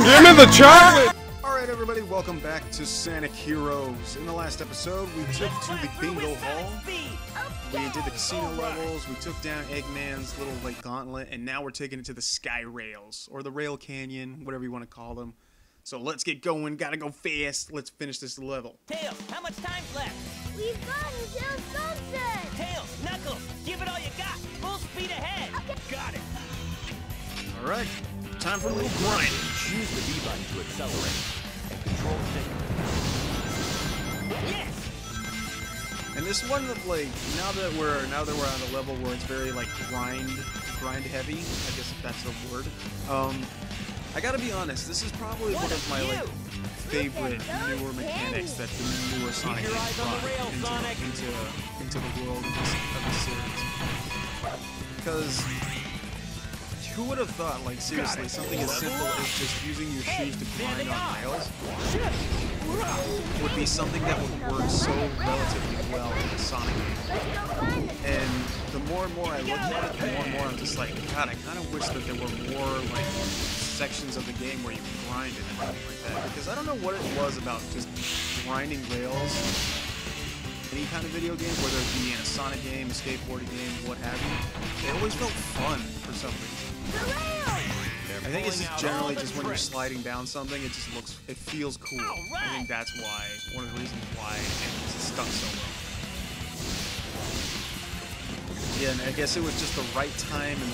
Give me the chocolate! Alright everybody, welcome back to Sonic Heroes. In the last episode, we took to the bingo hall. We did the casino levels, we took down Eggman's little like gauntlet, and now we're taking it to the Sky Rails, or the Rail Canyon, whatever you want to call them. So let's get going, gotta go fast, let's finish this level. Tails, how much time's left? We've got until sunset! Tails, Knuckles, give it all you got! Full speed ahead! Okay. Got it! Alright, time for a little grind. Choose the B button to accelerate, and control stick. Yes! And this one, like, now that we're on a level where it's very like grind heavy, I guess if that's a word. I gotta be honest, this is probably one of my like favorite newer mechanics that the newer Sonic games brought into the world of this series. Because who would have thought, like seriously, something as simple as just using your shoes to grind on rails would be something that would work so relatively well in a Sonic game. And the more and more I look at it, the more and more I'm just like, God, I kind of wish that there were more like sections of the game where you can grind it and everything like that. Because I don't know what it was about just grinding rails, any kind of video game, whether it be in a Sonic game, a skateboarding game, what have you. It always felt fun for some reason. I think it's just generally just when you're sliding down something, it just looks, it feels cool. I think that's why, one of the reasons why it's stuck so well. Yeah, and I guess it was just the right time and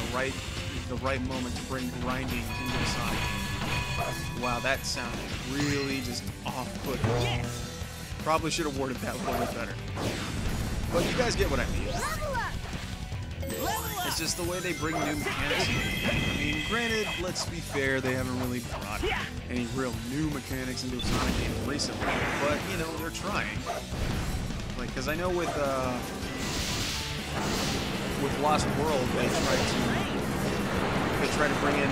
the right moment to bring grinding into Sonic. Wow, that sounded really just off-putting. Yes! Probably should have worded that a little bit better. But you guys get what I mean. It's just the way they bring new mechanics in. I mean, granted, let's be fair, they haven't really brought any real new mechanics into a Sonic game recently, but, you know, they're trying. Like, because I know with Lost World, they try to bring in a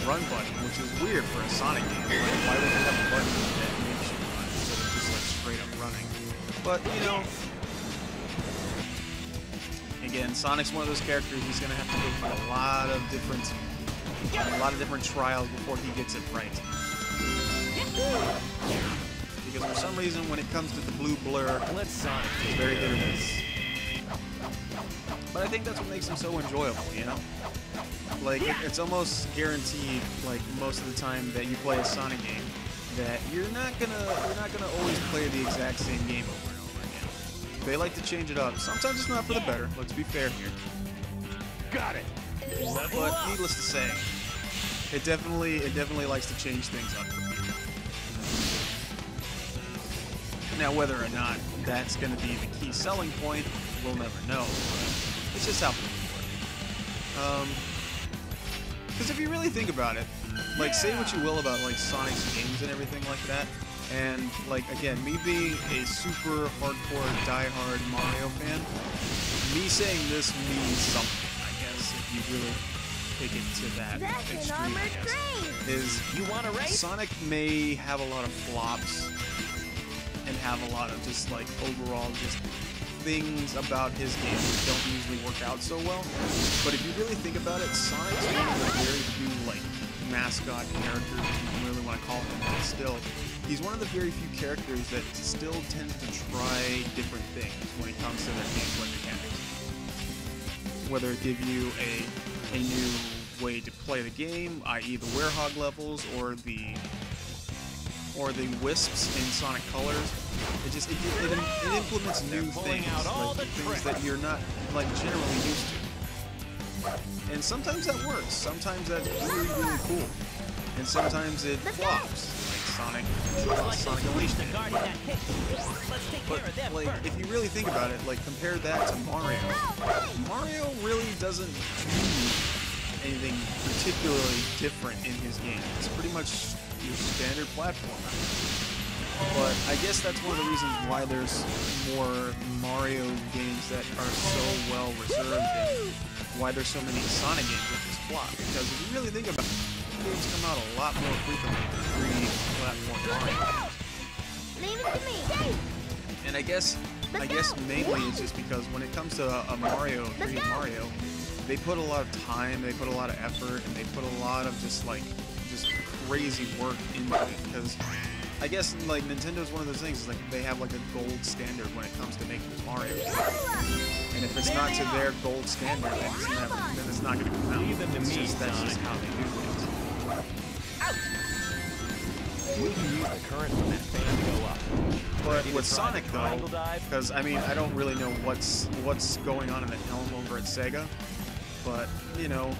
run button, which is weird for a Sonic game. Like, why would you have a button that makes you run instead of just, like, straight up running? But, you know, again, Sonic's one of those characters he's gonna have to go through a lot of different trials before he gets it right. Because for some reason, when it comes to the blue blur, it's very hit or miss. But I think that's what makes him so enjoyable, you know? Like, it's almost guaranteed, like, most of the time that you play a Sonic game, that you're not gonna always play the exact same game over and over again. They like to change it up. Sometimes it's not for the better, let's be fair here. Got it! But needless to say, it definitely likes to change things up for people. Now, whether or not that's going to be the key selling point, we'll never know. It's just how people work. Because if you really think about it, like, say what you will about, like, Sonic's games and everything like that, and, like, again, me being a super hardcore, die-hard Mario fan, me saying this means something, I guess, if you really take it to that extreme, I guess, is Sonic may have a lot of flops and have a lot of just, like, overall just things about his game that don't usually work out so well. But if you really think about it, Sonic's one of the very few, like, mascot characters, if you really want to call him that still. He's one of the very few characters that still tends to try different things when it comes to their gameplay mechanics. Whether it give you a new way to play the game, i.e. the Werehog levels, or the wisps in Sonic Colors. It implements new things, like things that you're not, like, generally used to. And sometimes that works. Sometimes that's really, really cool. And sometimes it flops, like Sonic Unleashed did. But, like, if you really think about it, like, compare that to Mario. Mario really doesn't do anything particularly different in his game. It's pretty much your standard platformer. But I guess that's one of the reasons why there's more Mario games that are so well reserved and why there's so many Sonic games that just flop. Because if you really think about it, games come out a lot more frequently than free-platform Mario games. Leave it to me. And I guess mainly it's just because when it comes to a Mario, 3D Mario, they put a lot of time, they put a lot of effort, and they put a lot of just, like, just crazy work into it, because I guess like Nintendo's one of those things, is like they have like a gold standard when it comes to making Mario. And if it's not to their gold standard, then it's not going to come out. Leave them to It's me, just, that's just Sonic. how they do things. We can use the current from that fan to go up. But Ready to with try Sonic the though, triangle dive? because I mean I don't really know what's going on in the helm over at Sega, but you know,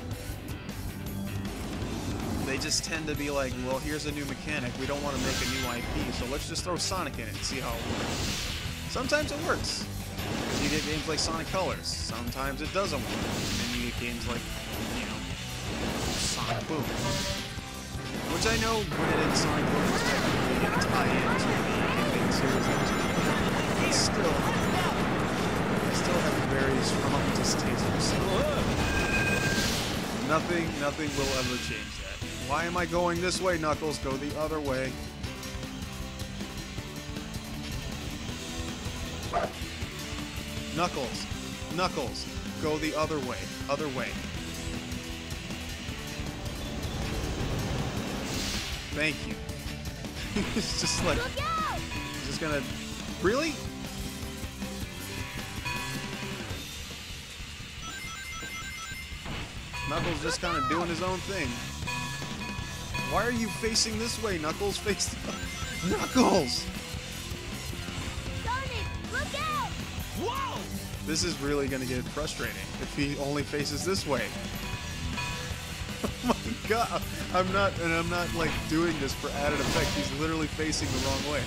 they just tend to be like, well, here's a new mechanic. We don't want to make a new IP, so let's just throw Sonic in it and see how it works. Sometimes it works. You get games like Sonic Colors. Sometimes it doesn't work. And then you get games like, you know, Sonic Boom. Which I know, granted, Sonic Boom is technically a tie-in to the main series. But still, I still have a very strong distaste for Sonic. Nothing will ever change that. Why am I going this way, Knuckles? Go the other way. Knuckles, go the other way. Other way. Thank you. It's just like, he's just gonna, really? Knuckles just kind of doing his own thing. Why are you facing this way, Knuckles? Face the... Knuckles! Sonic, look out! Whoa! This is really gonna get frustrating if he only faces this way. Oh my god! I'm not like doing this for added effect. He's literally facing the wrong way.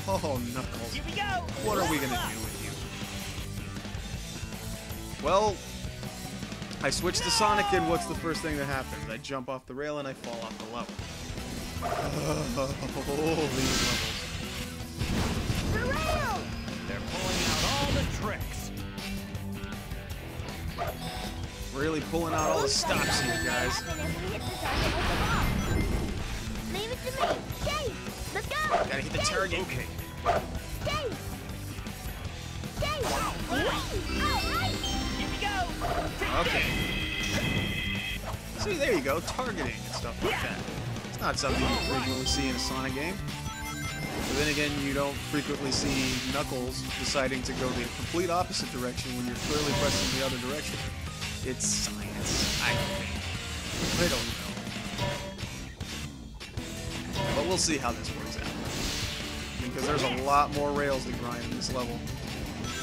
Oh, Knuckles. Here we go! What are we gonna do with you? Well, I switch to Sonic, and what's the first thing that happens? I jump off the rail and I fall off the level. Oh, these levels. The rail! They're pulling out all the tricks. Really pulling out all the stops here, guys. Leave it to me. Chase! Let's go! Gotta hit the target. Okay. Chase! Chase! All right! Here we go! Okay. See, there you go, targeting and stuff like that. It's not something you frequently see in a Sonic game. But then again, you don't frequently see Knuckles deciding to go the complete opposite direction when you're clearly pressing the other direction. It's science, I think. I don't know. But we'll see how this works out. Because there's a lot more rails to grind in this level.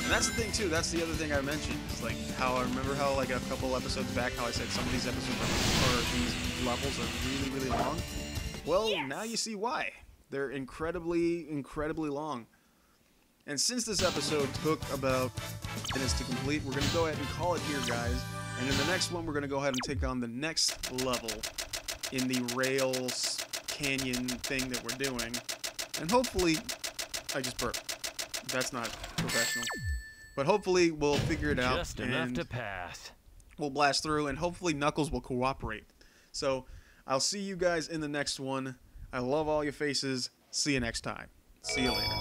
And that's the thing too, that's the other thing I mentioned. It's like how I remember how like a couple episodes back how I said some of these episodes or these levels are really, really long. Well, now you see why. They're incredibly, incredibly long. And since this episode took about minutes to complete, we're going to go ahead and call it here, guys. And in the next one, we're going to go ahead and take on the next level in the Rails Canyon thing that we're doing. And hopefully, I just burped. That's not professional. But hopefully, we'll figure it out. Just enough to pass. We'll blast through, and hopefully Knuckles will cooperate. So, I'll see you guys in the next one. I love all your faces. See you next time. See you later.